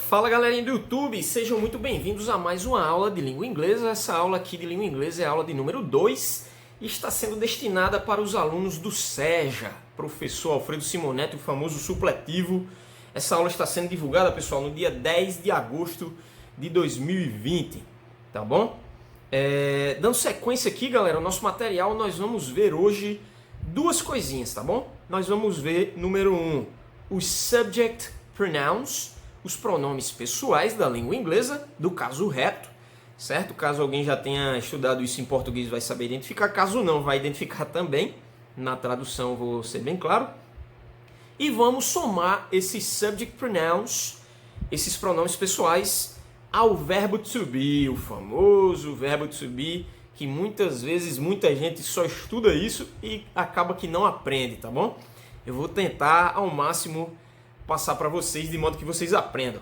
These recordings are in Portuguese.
Fala galerinha do YouTube, sejam muito bem-vindos a mais uma aula de língua inglesa. Essa aula aqui de língua inglesa é a aula de número 2 e está sendo destinada para os alunos do SEJA, professor Alfredo Simonetti, o famoso supletivo. Essa aula está sendo divulgada, pessoal, no dia 10 de agosto de 2020, tá bom? Dando sequência aqui, galera, o nosso material, nós vamos ver hoje duas coisinhas, tá bom? Nós vamos ver, número 1, os subject pronouns, os pronomes pessoais da língua inglesa, do caso reto, certo? Caso alguém já tenha estudado isso em português, vai saber identificar. Caso não, vai identificar também. Na tradução, vou ser bem claro. E vamos somar esses subject pronouns, esses pronomes pessoais, ao verbo to be, o famoso verbo to be, que muitas vezes muita gente só estuda isso e acaba que não aprende, tá bom? Eu vou tentar ao máximo passar para vocês de modo que vocês aprendam.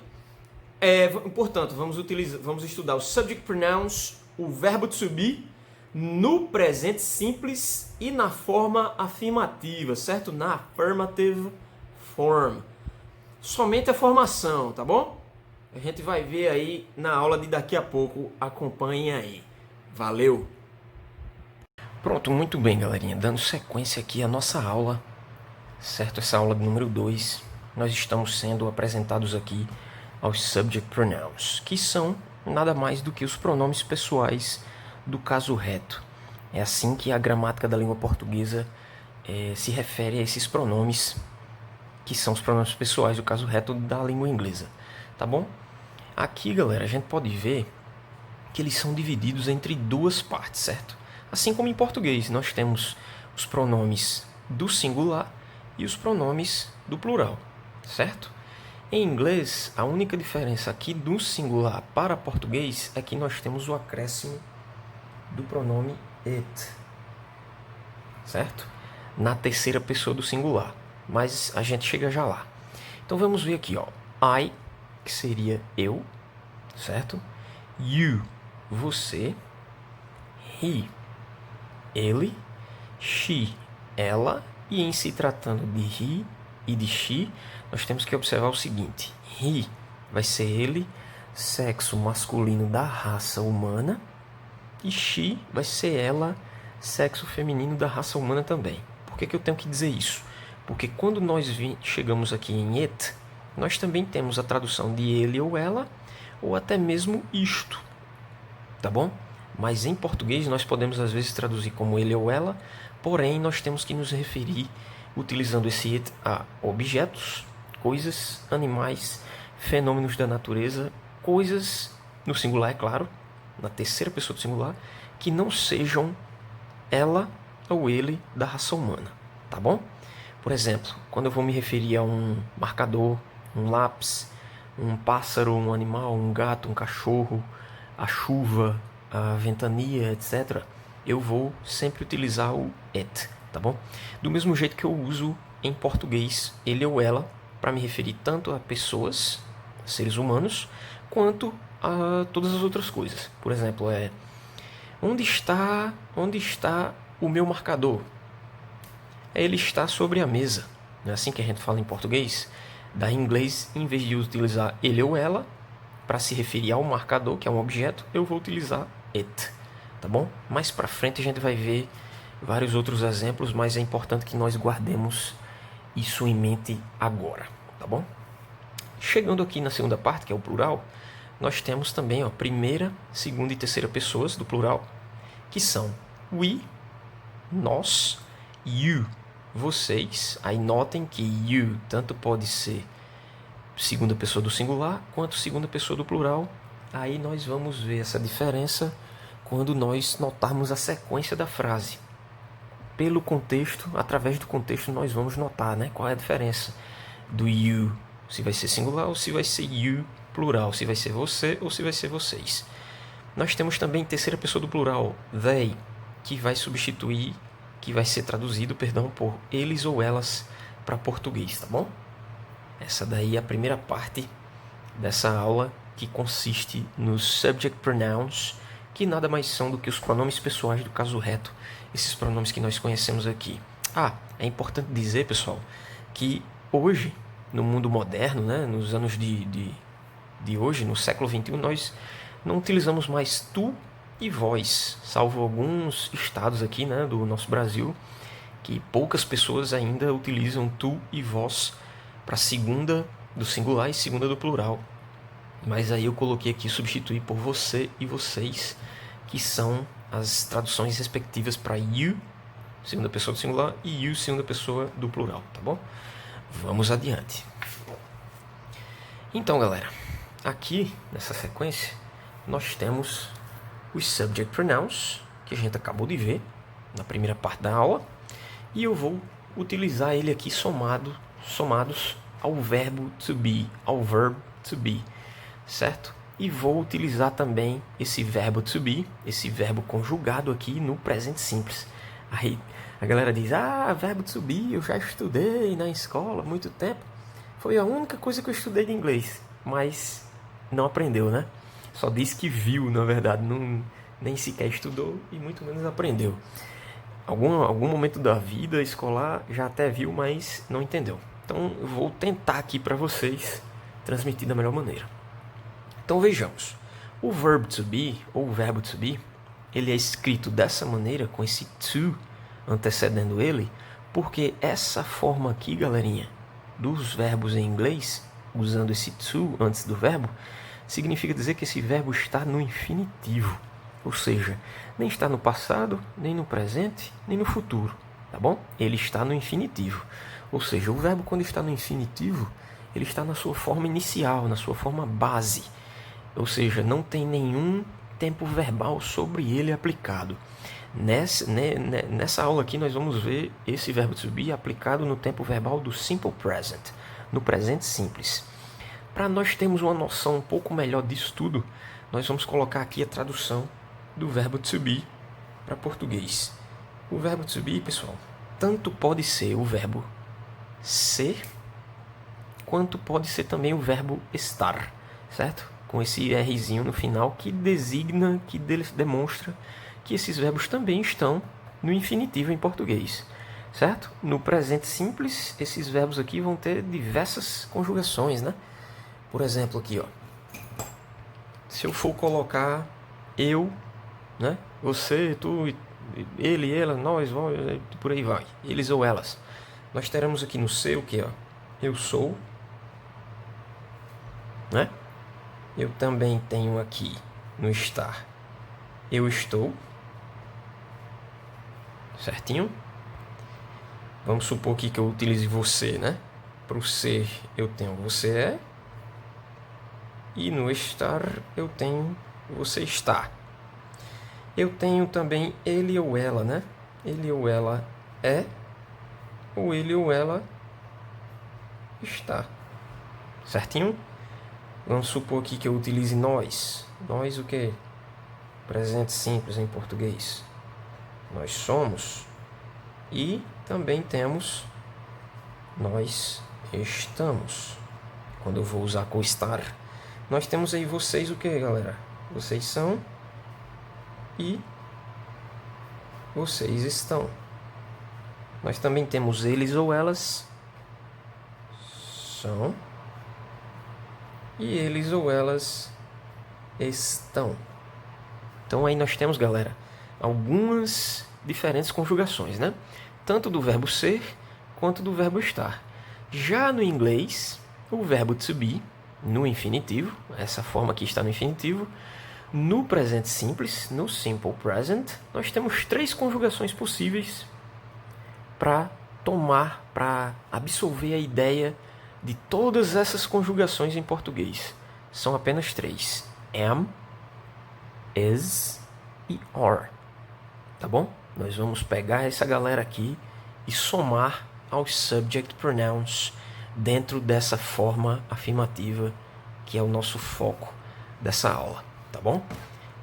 Portanto, vamos estudar os subject pronouns, o verbo to be, no presente simples e na forma afirmativa, certo? Na affirmative form. Somente a formação, tá bom? A gente vai ver aí na aula de daqui a pouco. Acompanhem aí. Valeu! Pronto, muito bem, galerinha. Dando sequência aqui à nossa aula, certo? Essa aula de número 2. Nós estamos sendo apresentados aqui aos subject pronouns, que são nada mais do que os pronomes pessoais do caso reto. É assim que a gramática da língua portuguesa se refere a esses pronomes, que são os pronomes pessoais do caso reto da língua inglesa, tá bom? Aqui, galera, a gente pode ver que eles são divididos entre duas partes, certo? Assim como em português, nós temos os pronomes do singular e os pronomes do plural, certo? Em inglês, a única diferença aqui do singular para português é que nós temos o acréscimo do pronome it, certo? Na terceira pessoa do singular, mas a gente chega já lá. Então vamos ver aqui, ó. I, que seria eu, certo? You, você. He, ele. She, ela. E em se tratando de he e de she, nós temos que observar o seguinte: he vai ser ele, sexo masculino da raça humana, e she vai ser ela, sexo feminino da raça humana também. Por que eu tenho que dizer isso? Porque quando nós chegamos aqui em it, nós também temos a tradução de ele ou ela, ou até mesmo isto, tá bom? Mas em português nós podemos às vezes traduzir como ele ou ela, porém nós temos que nos referir utilizando esse it a objetos, coisas, animais, fenômenos da natureza, coisas, no singular é claro, na terceira pessoa do singular, que não sejam ela ou ele da raça humana, tá bom? Por exemplo, quando eu vou me referir a um marcador, um lápis, um pássaro, um animal, um gato, um cachorro, a chuva, a ventania, etc., eu vou sempre utilizar o it, tá bom? Do mesmo jeito que eu uso em português ele ou ela para me referir tanto a pessoas, seres humanos, quanto a todas as outras coisas. Por exemplo, onde está o meu marcador? Ele está sobre a mesa. Não é assim que a gente fala em português? Daí em inglês, em vez de utilizar ele ou ela para se referir ao marcador, que é um objeto, eu vou utilizar it, tá bom? Mais para frente a gente vai ver vários outros exemplos, mas é importante que nós guardemos isso em mente agora, tá bom? Chegando aqui na segunda parte, que é o plural, nós temos também, ó, primeira, segunda e terceira pessoas do plural, que são we, nós, you, vocês. Aí notem que you tanto pode ser segunda pessoa do singular quanto segunda pessoa do plural. Aí nós vamos ver essa diferença quando nós notarmos a sequência da frase. Pelo contexto, através do contexto, nós vamos notar, né, qual é a diferença do you, se vai ser singular ou se vai ser you plural, se vai ser você ou se vai ser vocês. Nós temos também terceira pessoa do plural, they, que vai ser traduzido, por eles ou elas para português, tá bom? Essa daí é a primeira parte dessa aula, que consiste nos subject pronouns, que nada mais são do que os pronomes pessoais do caso reto, esses pronomes que nós conhecemos aqui. É importante dizer, pessoal, que hoje, no mundo moderno, né, nos anos de de hoje, no século XXI, nós não utilizamos mais tu e vós, salvo alguns estados aqui, né, do nosso Brasil, que poucas pessoas ainda utilizam tu e vós para segunda do singular e segunda do plural. Mas aí eu coloquei aqui substituir por você e vocês, que são as traduções respectivas para you, segunda pessoa do singular, e you, segunda pessoa do plural, tá bom? Vamos adiante. Então, galera, aqui nessa sequência nós temos os subject pronouns, que a gente acabou de ver na primeira parte da aula, e eu vou utilizar ele aqui somados ao verbo to be, ao verb to be, certo? E vou utilizar também esse verbo to be, esse verbo conjugado aqui no presente simples. Aí a galera diz, verbo to be eu já estudei na escola há muito tempo. Foi a única coisa que eu estudei de inglês, mas não aprendeu, né? Só disse que viu, na verdade, nem sequer estudou e muito menos aprendeu. Algum momento da vida escolar já até viu, mas não entendeu. Então eu vou tentar aqui para vocês transmitir da melhor maneira. Então vejamos, o verb to be, ou o verbo to be, ele é escrito dessa maneira, com esse to antecedendo ele, porque essa forma aqui, galerinha, dos verbos em inglês, usando esse to antes do verbo, significa dizer que esse verbo está no infinitivo, ou seja, nem está no passado, nem no presente, nem no futuro, tá bom? Ele está no infinitivo, ou seja, o verbo quando está no infinitivo, ele está na sua forma inicial, na sua forma base, ou seja, não tem nenhum tempo verbal sobre ele aplicado. Nessa aula aqui nós vamos ver esse verbo to be aplicado no tempo verbal do simple present, no presente simples. Para nós termos uma noção um pouco melhor disso tudo, nós vamos colocar aqui a tradução do verbo to be para português. O verbo to be, pessoal, tanto pode ser o verbo ser, quanto pode ser também o verbo estar, certo? Com esse Rzinho no final que designa, que demonstra que esses verbos também estão no infinitivo em português, certo? No presente simples, esses verbos aqui vão ter diversas conjugações, né? Por exemplo, aqui, ó, se eu for colocar eu, né? Você, tu, ele, ela, nós, por aí vai, eles ou elas. Nós teremos aqui no ser o que, ó? Eu sou, né? Eu também tenho aqui no estar, eu estou, certinho? Vamos supor aqui que eu utilize você, né? Para o ser eu tenho você é, e no estar eu tenho você está. Eu tenho também ele ou ela, né? Ele ou ela é, ou ele ou ela está, certinho? Vamos supor aqui que eu utilize nós. Nós o quê? Presente simples em português. Nós somos. E também temos nós estamos. Quando eu vou usar com estar. Nós temos aí vocês o quê, galera? Vocês são e vocês estão. Nós também temos eles ou elas são. E eles ou elas estão. Então aí nós temos, galera, algumas diferentes conjugações, né? Tanto do verbo ser quanto do verbo estar. Já no inglês, o verbo to be, no infinitivo, essa forma aqui está no infinitivo, no presente simples, no simple present, nós temos 3 conjugações possíveis para absorver a ideia de todas essas conjugações em português. São apenas 3. Am, is e are. Tá bom? Nós vamos pegar essa galera aqui e somar aos subject pronouns dentro dessa forma afirmativa que é o nosso foco dessa aula. Tá bom?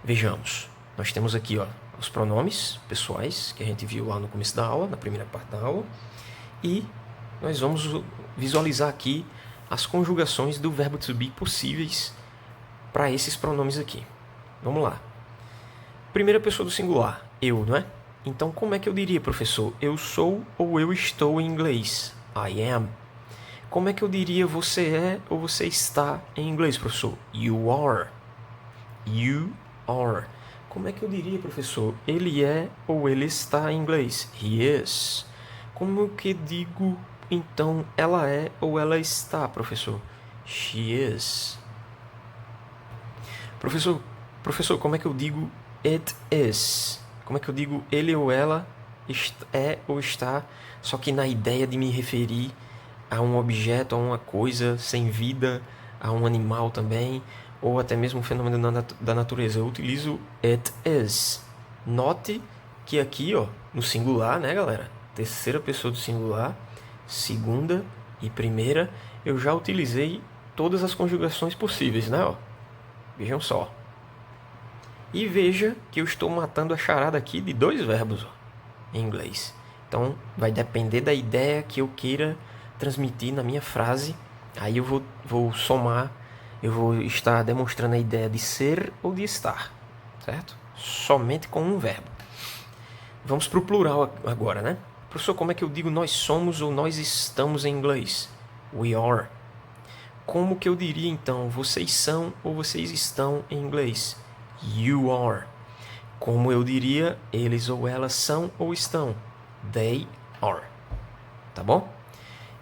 Vejamos. Nós temos aqui, ó, os pronomes pessoais que a gente viu lá no começo da aula, na primeira parte da aula. E nós vamos visualizar aqui as conjugações do verbo to be possíveis para esses pronomes aqui. Vamos lá. Primeira pessoa do singular, eu, não é? Então, como é que eu diria, professor? Eu sou ou eu estou em inglês? I am. Como é que eu diria você é ou você está em inglês, professor? You are. You are. Como é que eu diria, professor? Ele é ou ele está em inglês? He is. Como que digo, então, ela é ou ela está, professor? She is. Professor, como é que eu digo it is? Como é que eu digo ele ou ela é ou está, só que na ideia de me referir a um objeto, a uma coisa sem vida, a um animal também, ou até mesmo um fenômeno da natureza. Eu utilizo it is. Note que aqui, ó, no singular, né, galera? Terceira pessoa do singular, segunda e primeira, eu já utilizei todas as conjugações possíveis, né, ó? Vejam só. E veja que eu estou matando a charada aqui de 2 verbos, ó, em inglês. Então, vai depender da ideia que eu queira transmitir na minha frase. Aí eu vou somar, eu vou estar demonstrando a ideia de ser ou de estar, certo? Somente com um verbo. Vamos para o plural agora, né? Professor, como é que eu digo nós somos ou nós estamos em inglês? We are. Como que eu diria então vocês são ou vocês estão em inglês? You are. Como eu diria eles ou elas são ou estão? They are. Tá bom?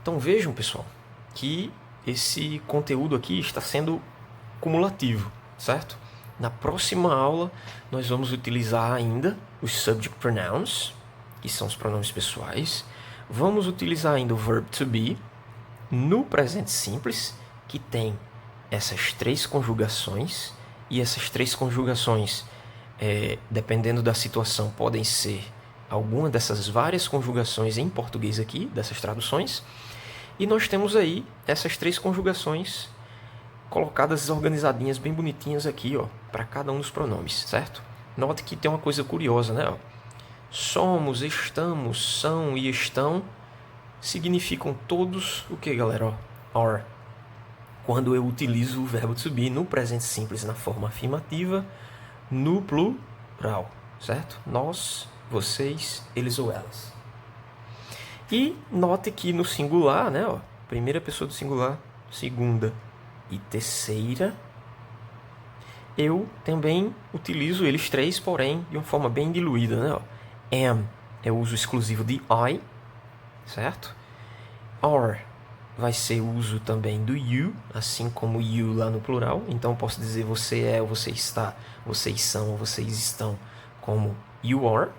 Então vejam, pessoal, que esse conteúdo aqui está sendo cumulativo, certo? Na próxima aula nós vamos utilizar ainda os subject pronouns, que são os pronomes pessoais. Vamos utilizar ainda o verb to be no presente simples, que tem essas 3 conjugações, e essas 3 conjugações, dependendo da situação, podem ser alguma dessas várias conjugações em português aqui, dessas traduções, e nós temos aí essas 3 conjugações colocadas organizadinhas, bem bonitinhas aqui, ó, para cada um dos pronomes, certo? Note que tem uma coisa curiosa, né? Ó. Somos, estamos, são e estão significam todos o que, galera? Ó, are. Quando eu utilizo o verbo to be no presente simples na forma afirmativa, no plural, certo? Nós, vocês, eles ou elas. E note que no singular, né, ó, primeira pessoa do singular, segunda e terceira, eu também utilizo eles 3, porém de uma forma bem diluída, né? Ó. Am é o uso exclusivo de I, certo? Are vai ser o uso também do you, assim como you lá no plural. Então posso dizer você é ou você está, vocês são ou vocês estão, como you are.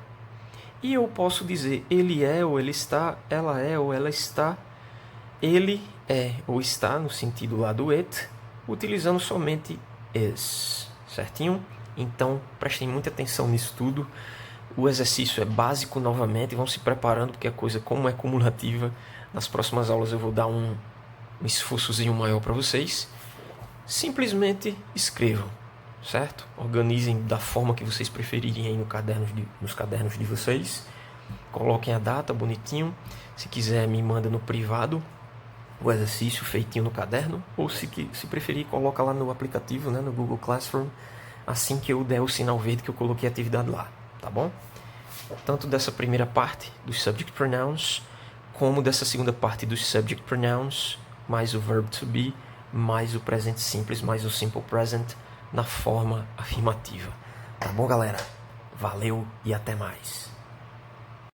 E eu posso dizer ele é ou ele está, ela é ou ela está, ele é ou está, no sentido lá do it, utilizando somente is, certinho? Então prestem muita atenção nisso tudo. O exercício é básico novamente, vão se preparando, porque a coisa, como é cumulativa, nas próximas aulas eu vou dar um esforçozinho maior para vocês. Simplesmente escrevam, certo? Organizem da forma que vocês preferirem aí nos cadernos de vocês. Coloquem a data bonitinho. Se quiser, me manda no privado o exercício feitinho no caderno. Ou se preferir, coloca lá no aplicativo, né, no Google Classroom, assim que eu der o sinal verde que eu coloquei a atividade lá. Tá bom? Tanto dessa primeira parte dos subject pronouns, como dessa segunda parte dos subject pronouns, mais o verb to be, mais o presente simples, mais o simple present na forma afirmativa. Tá bom, galera? Valeu e até mais.